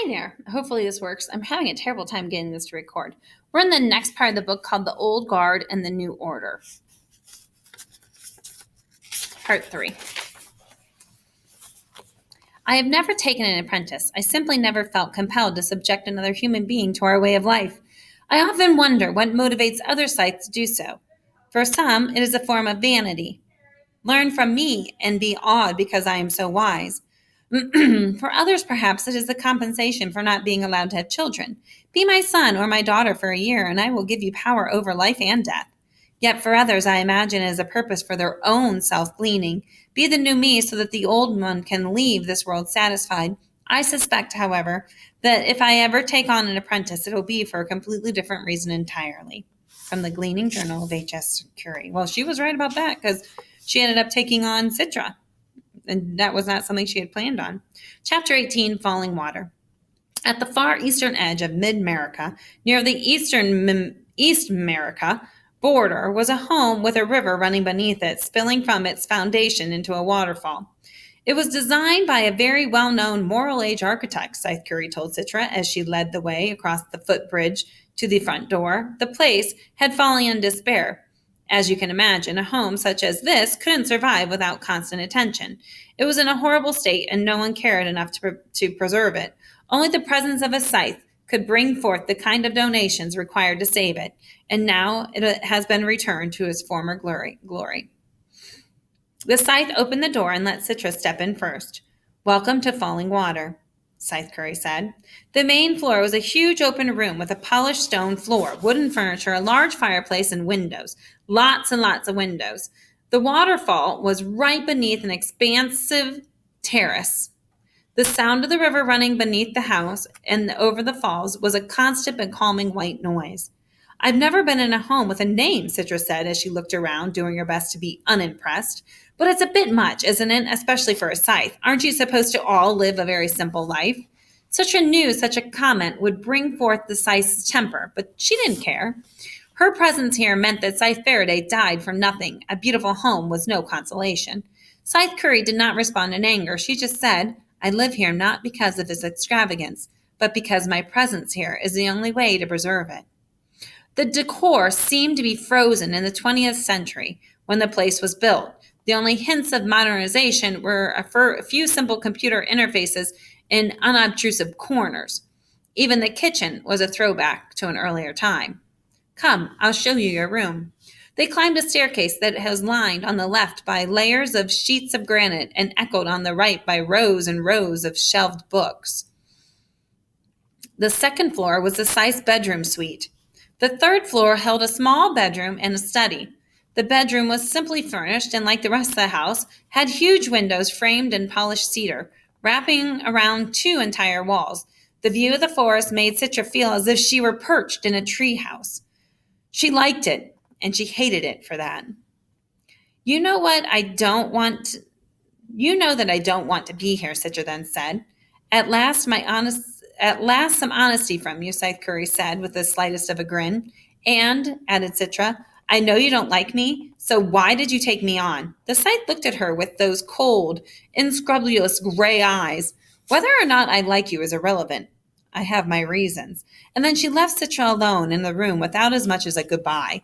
Hi there. Hopefully this works. I'm having a terrible time getting this to record. We're in the next part of the book called The Old Guard and the New Order. Part 3. I have never taken an apprentice. I simply never felt compelled to subject another human being to our way of life. I often wonder what motivates other Scythes to do so. For some, it is a form of vanity. Learn from me and be awed because I am so wise. For others, perhaps it is the compensation for not being allowed to have children. Be my son or my daughter for a year, and I will give you power over life and death. Yet for others, I imagine it is a purpose for their own self-gleaning. Be the new me so that the old one can leave this world satisfied. I suspect, however, that if I ever take on an apprentice, it will be for a completely different reason entirely. From the Gleaning Journal of H.S. Curie. Well, she was right about that because she ended up taking on Citra. And that was not something she had planned on. Chapter 18, Falling Water. At the far eastern edge of mid-America, near the East America border, was a home with a river running beneath it, spilling from its foundation into a waterfall. It was designed by a very well-known Moral Age architect, Scythe Curie told Citra as she led the way across the footbridge to the front door. The place had fallen in despair. As you can imagine, a home such as this couldn't survive without constant attention. It was in a horrible state, and no one cared enough to preserve it. Only the presence of a scythe could bring forth the kind of donations required to save it, and now it has been returned to its former glory. The scythe opened the door and let Citra step in first. "Welcome to Falling Water," Scythe Curie said. The main floor was a huge open room with a polished stone floor, wooden furniture, a large fireplace, and windows. Lots and lots of windows. The waterfall was right beneath an expansive terrace. The sound of the river running beneath the house and over the falls was a constant and calming white noise. "I've never been in a home with a name," Citra said as she looked around, doing her best to be unimpressed. "But it's a bit much, isn't it? Especially for a scythe. Aren't you supposed to all live a very simple life?" Citra knew such a comment would bring forth the scythe's temper, but she didn't care. Her presence here meant that Scythe Faraday died for nothing. A beautiful home was no consolation. Scythe Curie did not respond in anger. She just said, "I live here not because of its extravagance, but because my presence here is the only way to preserve it." The decor seemed to be frozen in the 20th century when the place was built. The only hints of modernization were a few simple computer interfaces in unobtrusive corners. Even the kitchen was a throwback to an earlier time. "Come, I'll show you your room." They climbed a staircase that was lined on the left by layers of sheets of granite and echoed on the right by rows and rows of shelved books. The second floor was the Scythe's bedroom suite. The third floor held a small bedroom and a study. The bedroom was simply furnished and, like the rest of the house, had huge windows framed in polished cedar, wrapping around 2 entire walls. The view of the forest made Citra feel as if she were perched in a tree house. She liked it, and she hated it for that. You know that I don't want to be here," Citra then said. At last, some honesty from you," Scythe Curie said with the slightest of a grin. "And," added Citra, "I know you don't like me, so why did you take me on?" The Scythe looked at her with those cold, inscrupulous gray eyes. "Whether or not I like you is irrelevant. I have my reasons." And then she left Citra alone in the room without as much as a goodbye.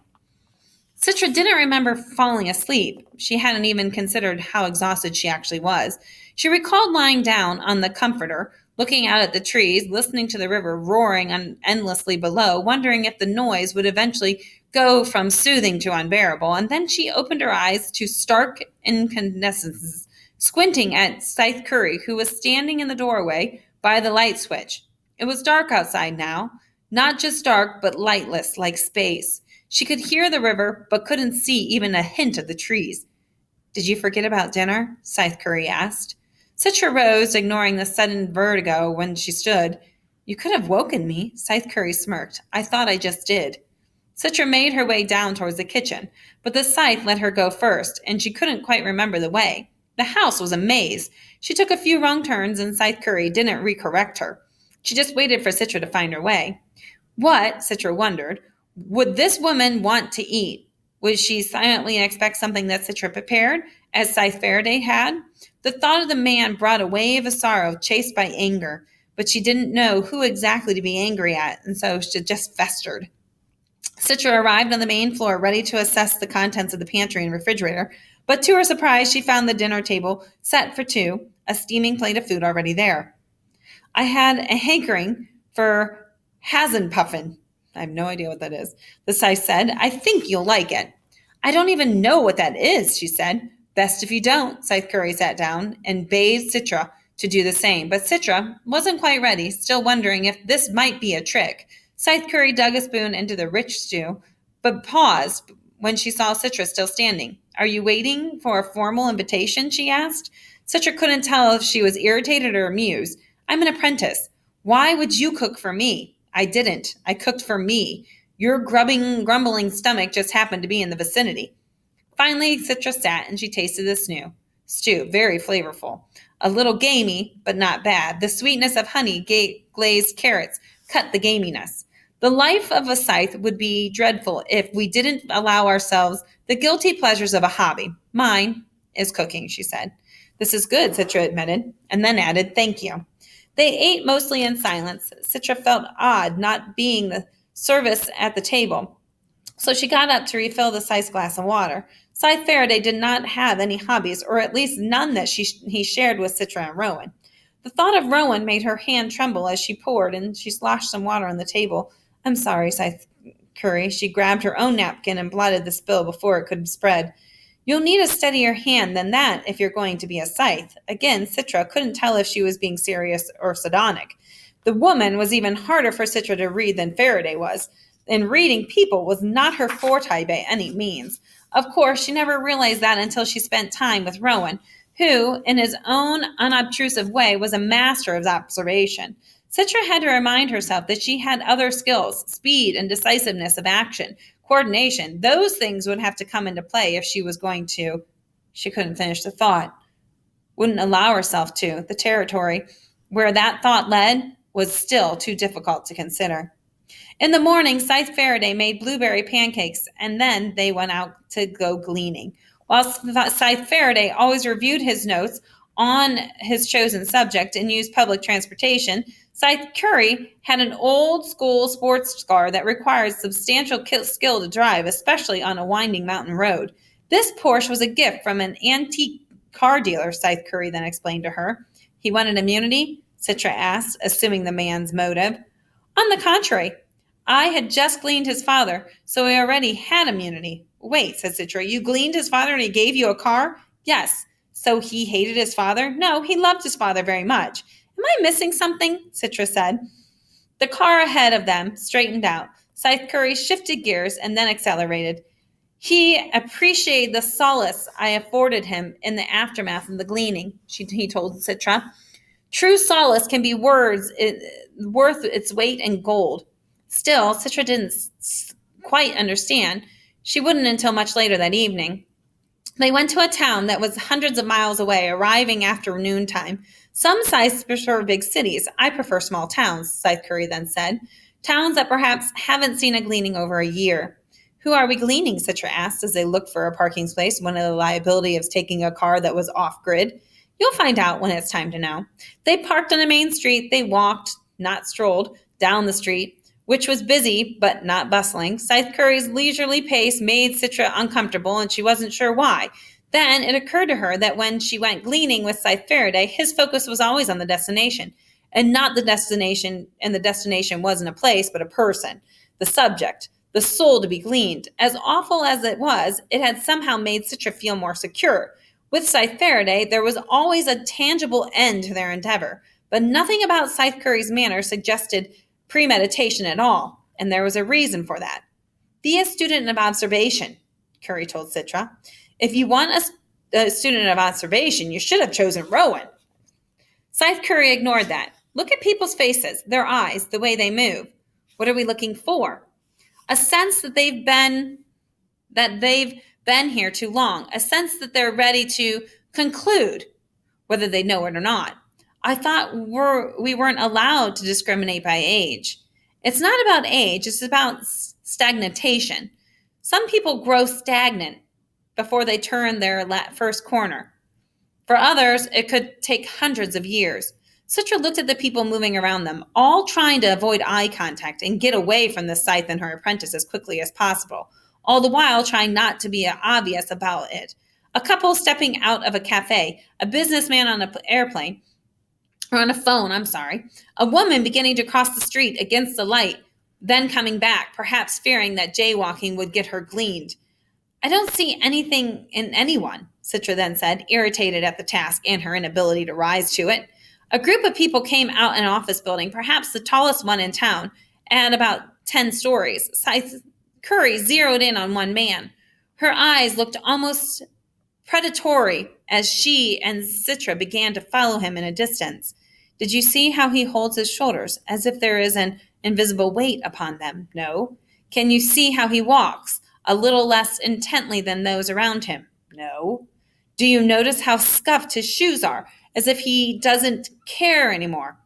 Citra didn't remember falling asleep. She hadn't even considered how exhausted she actually was. She recalled lying down on the comforter, looking out at the trees, listening to the river roaring endlessly below, wondering if the noise would eventually go from soothing to unbearable. And then she opened her eyes to stark incandescences, squinting at Scythe Curie, who was standing in the doorway by the light switch. It was dark outside now, not just dark, but lightless, like space. She could hear the river, but couldn't see even a hint of the trees. "Did you forget about dinner?" Scythe Curie asked. Citra rose, ignoring the sudden vertigo when she stood. "You could have woken me," Scythe Curie smirked. "I thought I just did." Citra made her way down towards the kitchen, but the scythe let her go first, and she couldn't quite remember the way. The house was a maze. She took a few wrong turns, and Scythe Curie didn't recorrect her. She just waited for Citra to find her way. What, Citra wondered, would this woman want to eat? Would she silently expect something that Citra prepared, as Scythe Faraday had? The thought of the man brought a wave of sorrow chased by anger. but she didn't know who exactly to be angry at, and so she just festered. Citra arrived on the main floor, ready to assess the contents of the pantry and refrigerator, but to her surprise, she found the dinner table set for two, a steaming plate of food already there. I had a hankering for Hasenpuffen. I have no idea what that is. The Scythe said, I think you'll like it. I don't even know what that is, she said. Best if you don't. Scythe Curry sat down and bade Citra to do the same, but Citra wasn't quite ready, still wondering if this might be a trick. Scythe Curry dug a spoon into the rich stew, but paused when she saw Citra still standing. Are you waiting for a formal invitation? She asked. Citra couldn't tell if she was irritated or amused. I'm an apprentice. Why would you cook for me? I didn't. I cooked for me. Your grumbling stomach just happened to be in the vicinity. Finally, Citra sat and she tasted the stew, very flavorful. A little gamey, but not bad. The sweetness of honey glazed carrots cut the gaminess. The life of a scythe would be dreadful if we didn't allow ourselves the guilty pleasures of a hobby. Mine is cooking, she said. This is good, Citra admitted, and then added, thank you. They ate mostly in silence. Citra felt odd not being the service at the table, so she got up to refill the Scythe's glass of water. Scythe Faraday did not have any hobbies, or at least none that he shared with Citra and Rowan. The thought of Rowan made her hand tremble as she poured, and she sloshed some water on the table. I'm sorry, Scythe Curry. She grabbed her own napkin and blotted the spill before it could spread. You'll need a steadier hand than that if you're going to be a scythe. Again, Citra couldn't tell if she was being serious or sardonic. The woman was even harder for Citra to read than Faraday was, and reading people was not her forte by any means. Of course, she never realized that until she spent time with Rowan, who, in his own unobtrusive way, was a master of observation. Citra had to remind herself that she had other skills, speed and decisiveness of action, coordination. Those things would have to come into play if she was going to. She couldn't finish the thought. Wouldn't allow herself to. The territory where that thought led was still too difficult to consider. In the morning, Scythe Faraday made blueberry pancakes, and then they went out to go gleaning. While Scythe Faraday always reviewed his notes on his chosen subject and used public transportation, Scythe Curry had an old-school sports car that required substantial skill to drive, especially on a winding mountain road. This Porsche was a gift from an antique car dealer, Scythe Curry then explained to her. He wanted immunity? Citra asked, assuming the man's motive. On the contrary, I had just gleaned his father, so he already had immunity. Wait, said Citra, you gleaned his father and he gave you a car? Yes. So he hated his father? No, he loved his father very much. Am I missing something? Citra said. The car ahead of them straightened out. Scythe Curry shifted gears and then accelerated. He appreciated the solace I afforded him in the aftermath of the gleaning, he told Citra. True solace can be worth its weight in gold. Still, Citra didn't quite understand. She wouldn't until much later that evening. They went to a town that was hundreds of miles away, arriving after noontime. Some scythes prefer big cities. I prefer small towns, Scythe Curry then said. Towns that perhaps haven't seen a gleaning over a year. Who are we gleaning? Citra asked as they looked for a parking space, one of the liability of taking a car that was off-grid. You'll find out when it's time to know. They parked on the main street. They walked, not strolled, down the street, which was busy but not bustling. Scythe Curry's leisurely pace made Citra uncomfortable, and she wasn't sure why. Then it occurred to her that when she went gleaning with Scythe Faraday, his focus was always on the destination, and not the destination, and the destination wasn't a place, but a person, the subject, the soul to be gleaned. As awful as it was, it had somehow made Citra feel more secure. With Scythe Faraday, there was always a tangible end to their endeavor, but nothing about Scythe Curry's manner suggested premeditation at all, and there was a reason for that. Be a student of observation, Curry told Citra. If you want a student of observation, you should have chosen Rowan. Scythe Curry ignored that. Look at people's faces, their eyes, the way they move. What are we looking for? A sense that they've been here too long, a sense that they're ready to conclude, whether they know it or not. I thought we weren't allowed to discriminate by age. It's not about age, it's about stagnation. Some people grow stagnant before they turn their first corner. For others, it could take hundreds of years. Citra looked at the people moving around them, all trying to avoid eye contact and get away from the Scythe and her apprentice as quickly as possible, all the while trying not to be obvious about it. A couple stepping out of a cafe, a businessman on an airplane, or on a phone, I'm sorry, a woman beginning to cross the street against the light, then coming back, perhaps fearing that jaywalking would get her gleaned. I don't see anything in anyone, Citra then said, irritated at the task and her inability to rise to it. A group of people came out an office building, perhaps the tallest one in town, at about 10 stories. Scythe Curry zeroed in on one man. Her eyes looked almost predatory as she and Citra began to follow him in a distance. Did you see how he holds his shoulders, as if there is an invisible weight upon them? No. Can you see how he walks, a little less intently than those around him? No. Do you notice how scuffed his shoes are, as if he doesn't care anymore?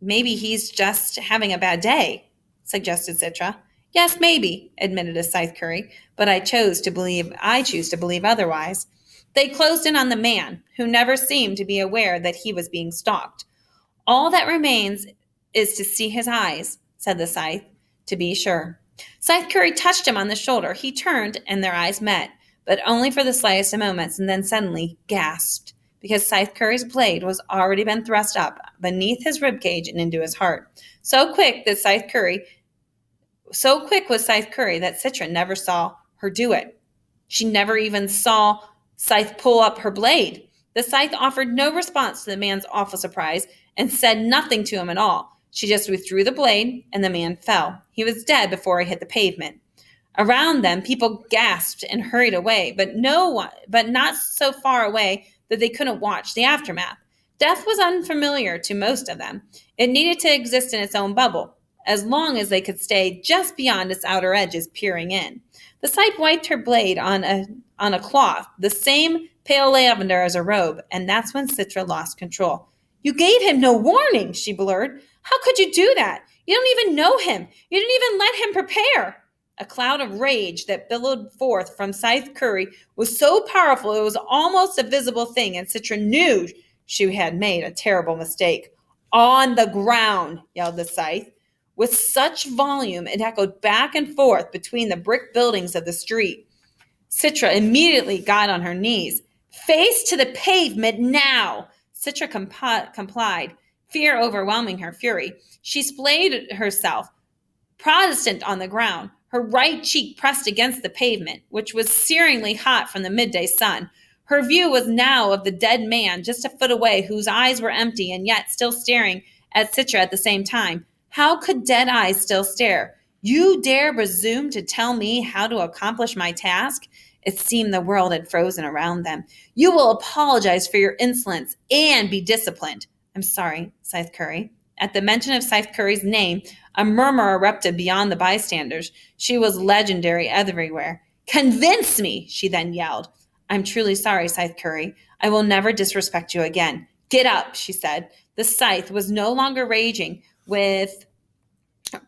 Maybe he's just having a bad day, suggested Citra. Yes, maybe, admitted a Scythe Curry, but I choose to believe otherwise. They closed in on the man, who never seemed to be aware that he was being stalked. All that remains is to see his eyes, said the Scythe, to be sure. Scythe Curry touched him on the shoulder. He turned, and their eyes met, but only for the slightest of moments, and then suddenly gasped, because Scythe Curry's blade was already been thrust up beneath his ribcage and into his heart. So quick was Scythe Curry that Citra never saw her do it. She never even saw Scythe pull up her blade. The Scythe offered no response to the man's awful surprise and said nothing to him at all. She just withdrew the blade, and the man fell. He was dead before he hit the pavement. Around them, people gasped and hurried away, but not so far away that they couldn't watch the aftermath. Death was unfamiliar to most of them. It needed to exist in its own bubble, as long as they could stay just beyond its outer edges, peering in. The Scythe wiped her blade on a cloth, the same pale lavender as a robe, and that's when Citra lost control. You gave him no warning, she blurred. How could you do that? You don't even know him. You didn't even let him prepare. A cloud of rage that billowed forth from Scythe Curry was so powerful it was almost a visible thing, and Citra knew she had made a terrible mistake. On the ground, yelled the Scythe. With such volume, it echoed back and forth between the brick buildings of the street. Citra immediately got on her knees. Face to the pavement now! Citra complied, fear overwhelming her fury. She splayed herself, Protestant on the ground, her right cheek pressed against the pavement, which was searingly hot from the midday sun. Her view was now of the dead man just a foot away, whose eyes were empty and yet still staring at Citra at the same time. How could dead eyes still stare? You dare presume to tell me how to accomplish my task? It seemed the world had frozen around them. You will apologize for your insolence and be disciplined. I'm sorry, Scythe Curry. At the mention of Scythe Curry's name, a murmur erupted beyond the bystanders. She was legendary everywhere. Convince me, she then yelled. I'm truly sorry, Scythe Curry. I will never disrespect you again. Get up, she said. The Scythe was no longer raging with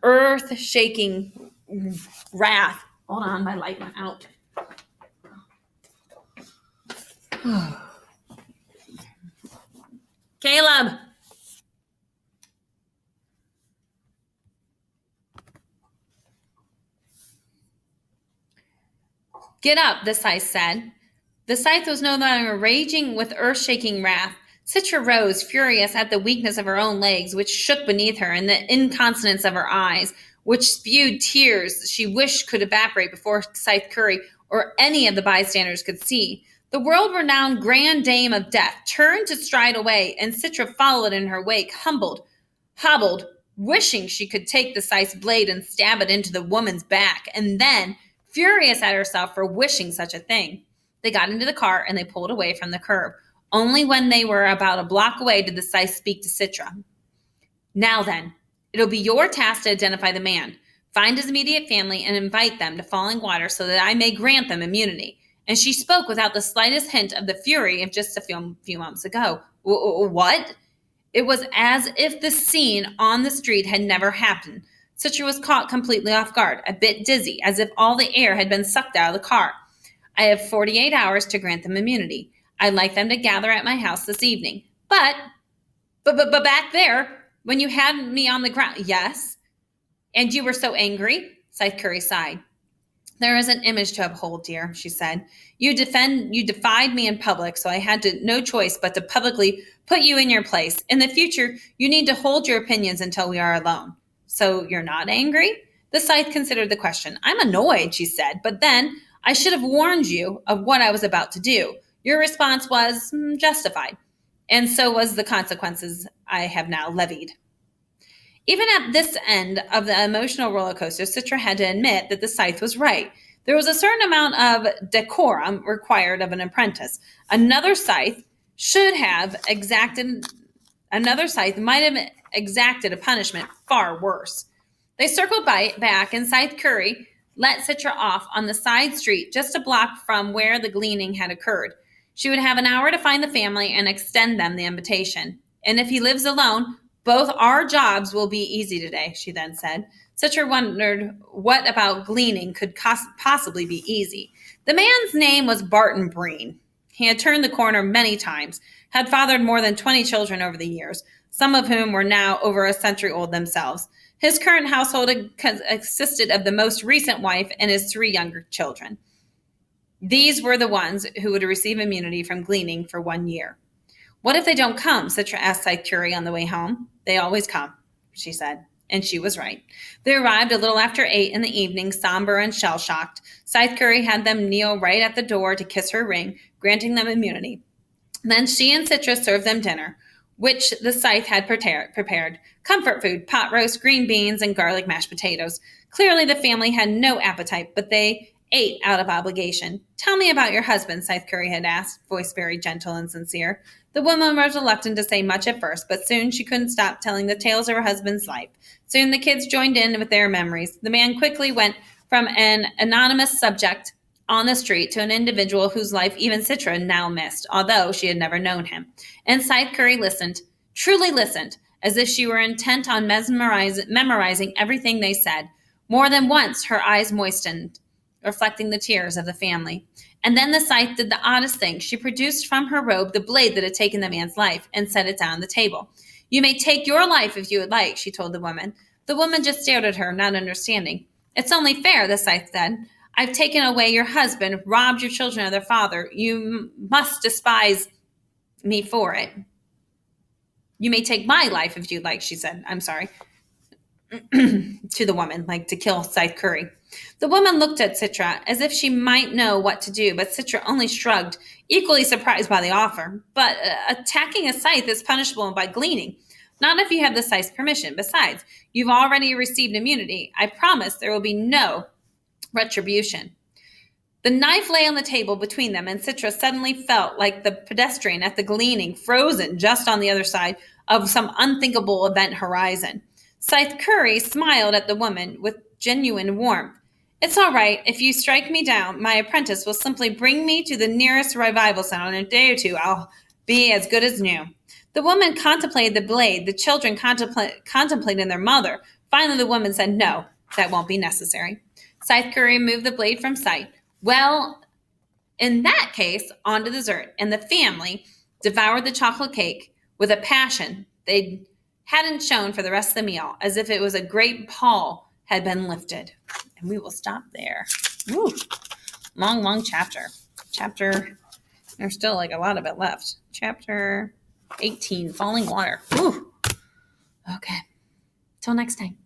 earth-shaking wrath. Hold on, my light went out. Caleb! Get up, the Scythe said. The Scythe was no longer raging with earth-shaking wrath. Citra rose, furious at the weakness of her own legs, which shook beneath her, and the inconsonance of her eyes, which spewed tears she wished could evaporate before Scythe Curry or any of the bystanders could see. The world-renowned Grand Dame of Death turned to stride away, and Citra followed in her wake, hobbled, wishing she could take the Scythe's blade and stab it into the woman's back, and then, furious at herself for wishing such a thing. They got into the car, and they pulled away from the curb. Only when they were about a block away did the Scythe speak to Citra. Now then, it'll be your task to identify the man, find his immediate family, and invite them to Falling Water so that I may grant them immunity. And she spoke without the slightest hint of the fury of just a few months ago. What? It was as if the scene on the street had never happened. Citra was caught completely off guard, a bit dizzy, as if all the air had been sucked out of the car. I have 48 hours to grant them immunity. I'd like them to gather at my house this evening. But But back there, when you had me on the ground, yes. And you were so angry? Scythe Curry sighed. There is an image to uphold, dear, she said. You defied me in public, so I had no choice but to publicly put you in your place. In the future, you need to hold your opinions until we are alone. So you're not angry? The scythe considered the question. I'm annoyed, she said, but then I should have warned you of what I was about to do. Your response was justified, and so was the consequences I have now levied. Even at this end of the emotional roller coaster, Citra had to admit that the scythe was right. There was a certain amount of decorum required of an apprentice. Another scythe should have exacted Another scythe might have exacted a punishment far worse. They circled back, and Scythe Curry let Citra off on the side street just a block from where the gleaning had occurred. She would have an hour to find the family and extend them the invitation. And if he lives alone, both our jobs will be easy today, she then said. Citra wondered what about gleaning could possibly be easy. The man's name was Barton Breen. He had turned the corner many times, had fathered more than 20 children over the years, some of whom were now over a century old themselves. His current household consisted of the most recent wife and his 3 younger children. These were the ones who would receive immunity from gleaning for 1 year. What if they don't come? Citra asked Scythe Curry on the way home. They always come, she said. And she was right. They arrived a little after 8 in the evening, somber and shell-shocked. Scythe Curry had them kneel right at the door to kiss her ring, granting them immunity. Then she and Citra served them dinner, which the scythe had prepared. Comfort food, pot roast, green beans, and garlic mashed potatoes. Clearly the family had no appetite, but they ate out of obligation. Tell me about your husband, Scythe Curry had asked, voice very gentle and sincere. The woman was reluctant to say much at first, but soon she couldn't stop telling the tales of her husband's life. Soon the kids joined in with their memories. The man quickly went from an anonymous subject on the street to an individual whose life even Citra now missed, although she had never known him. And Scythe Curry listened, truly listened, as if she were intent on memorizing everything they said. More than once her eyes moistened, reflecting the tears of the family. And then the scythe did the oddest thing. She produced from her robe the blade that had taken the man's life and set it down on the table. You may take your life if you would like, she told the woman. The woman just stared at her, not understanding. It's only fair, the scythe said. I've taken away your husband, robbed your children of their father. You must despise me for it. You may take my life if you'd like, she said. I'm sorry. To the woman, like to kill Scythe Curry. The woman looked at Citra as if she might know what to do, but Citra only shrugged, equally surprised by the offer. But attacking a scythe is punishable by gleaning. Not if you have the scythe's permission. Besides, you've already received immunity. I promise there will be no retribution. The knife lay on the table between them, and Citra suddenly felt like the pedestrian at the gleaning, frozen just on the other side of some unthinkable event horizon. Scythe Curry smiled at the woman with genuine warmth. It's all right. If you strike me down, my apprentice will simply bring me to the nearest revival center. In a day or two, I'll be as good as new. The woman contemplated the blade. The children contemplated their mother. Finally, the woman said, no, that won't be necessary. Scythe Curry moved the blade from sight. Well, in that case, on to dessert. And the family devoured the chocolate cake with a passion they hadn't shown for the rest of the meal, as if it was a great pall had been lifted. And we will stop there. Woo. Long chapter. There's still like a lot of it left. Chapter 18, Falling Water. Woo. Okay. Till next time.